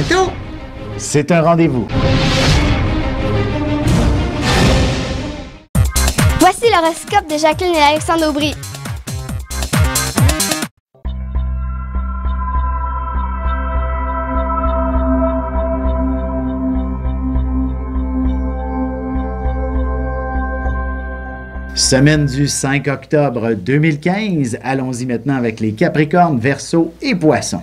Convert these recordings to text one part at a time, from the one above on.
bientôt. C'est un rendez-vous. Voici l'horoscope de Jacqueline et Alexandre Aubry. Semaine du 5 octobre 2015. Allons-y maintenant avec les Capricornes, Verseaux et Poissons.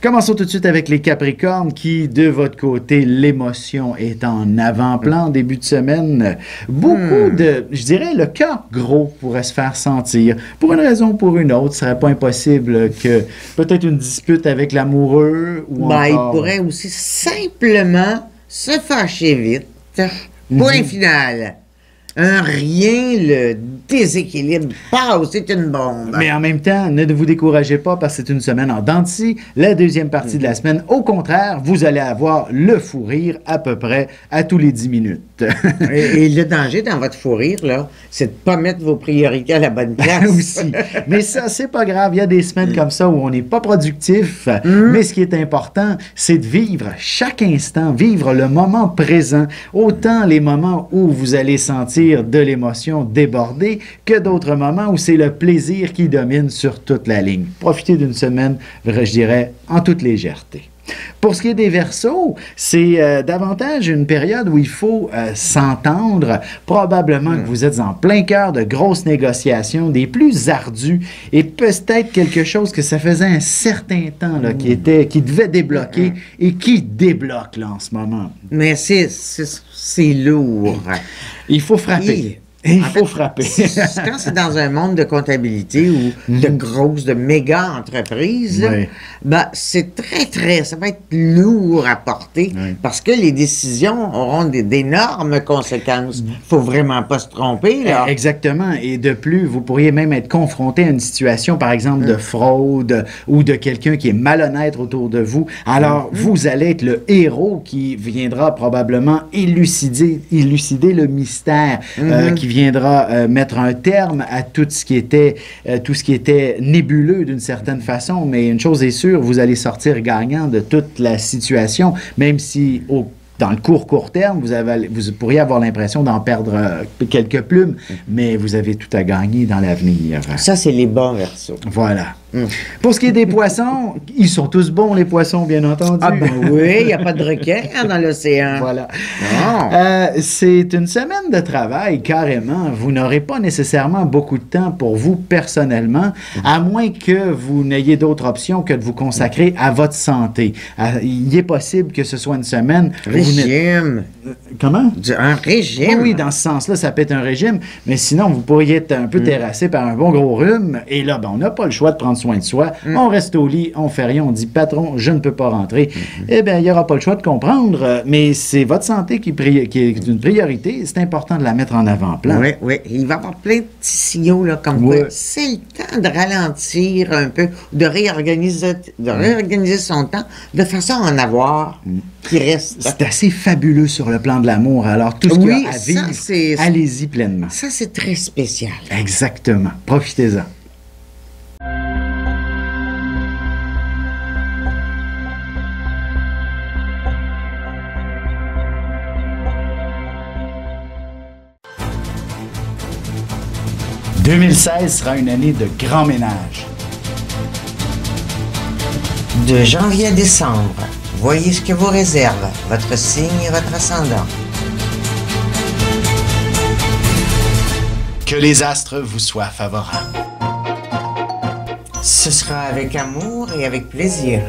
Commençons tout de suite avec les Capricornes qui, de votre côté, l'émotion est en avant-plan. Début de semaine, beaucoup de, je dirais, le cœur gros pourrait se faire sentir. Pour une raison ou pour une autre, ce ne serait pas impossible que peut-être une dispute avec l'amoureux ou encore... Il pourrait aussi simplement se fâcher vite. Point final. Un rien, le déséquilibre passe, c'est une bombe. Mais en même temps, ne vous découragez pas parce que c'est une semaine en dents de scie. La deuxième partie de la semaine, au contraire, vous allez avoir le fou rire à peu près à tous les 10 minutes. et le danger dans votre fou rire, là, c'est de ne pas mettre vos priorités à la bonne place. Aussi. Mais ça, c'est pas grave. Il y a des semaines comme ça où on n'est pas productif. Mais ce qui est important, c'est de vivre chaque instant, vivre le moment présent. Autant les moments où vous allez sentir de l'émotion déborder que d'autres moments où c'est le plaisir qui domine sur toute la ligne. Profitez d'une semaine, je dirais, en toute légèreté. Pour ce qui est des Verseaux, c'est davantage une période où il faut s'entendre. Probablement que vous êtes en plein cœur de grosses négociations, des plus ardues, et peut-être quelque chose que ça faisait un certain temps là, qui devait débloquer et qui débloque là, en ce moment. Mais c'est lourd. Il faut frapper. Il faut frapper. Quand c'est dans un monde de comptabilité ou de grosses, de méga entreprises, ben, c'est ça va être lourd à porter parce que les décisions auront d'énormes conséquences. Il ne faut vraiment pas se tromper, là. Exactement. Et de plus, vous pourriez même être confronté à une situation, par exemple, de fraude ou de quelqu'un qui est malhonnête autour de vous. Alors, vous allez être le héros qui viendra probablement élucider le mystère, qui viendra mettre un terme à tout ce qui était nébuleux d'une certaine façon. Mais une chose est sûre, vous allez sortir gagnant de toute la situation, même si dans le court terme, vous pourriez avoir l'impression d'en perdre quelques plumes, mais vous avez tout à gagner dans l'avenir. Ça, c'est les bons Verseaux. Voilà. Pour ce qui est des poissons, ils sont tous bons, les poissons, bien entendu. Ah ben oui, il n'y a pas de requin dans l'océan. Voilà. C'est une semaine de travail, carrément. Vous n'aurez pas nécessairement beaucoup de temps pour vous personnellement, à moins que vous n'ayez d'autre option que de vous consacrer à votre santé. Il est possible que ce soit une semaine... Régime. Comment? Un régime. Oui, dans ce sens-là, ça peut être un régime, mais sinon, vous pourriez être un peu terrassé par un bon gros rhume, et là, ben, on n'a pas le choix de prendre soin de soi. On reste au lit, on fait rien, on dit « Patron, je ne peux pas rentrer ». Eh bien, il n'y aura pas le choix de comprendre, mais c'est votre santé qui est une priorité, c'est important de la mettre en avant-plan. Oui, oui. Il va y avoir plein de petits signaux, là, comme quoi c'est le temps de ralentir un peu, de réorganiser son temps, de façon à en avoir qui reste. C'est assez fabuleux sur le plan de l'amour. Alors, tout ce qu'il y a à vivre, allez-y pleinement. Ça, c'est très spécial. Exactement. Profitez-en. « 2016 sera une année de grand ménage. » De janvier à décembre, voyez ce que vous réserve votre signe et votre ascendant. Que les astres vous soient favorables. Ce sera avec amour et avec plaisir.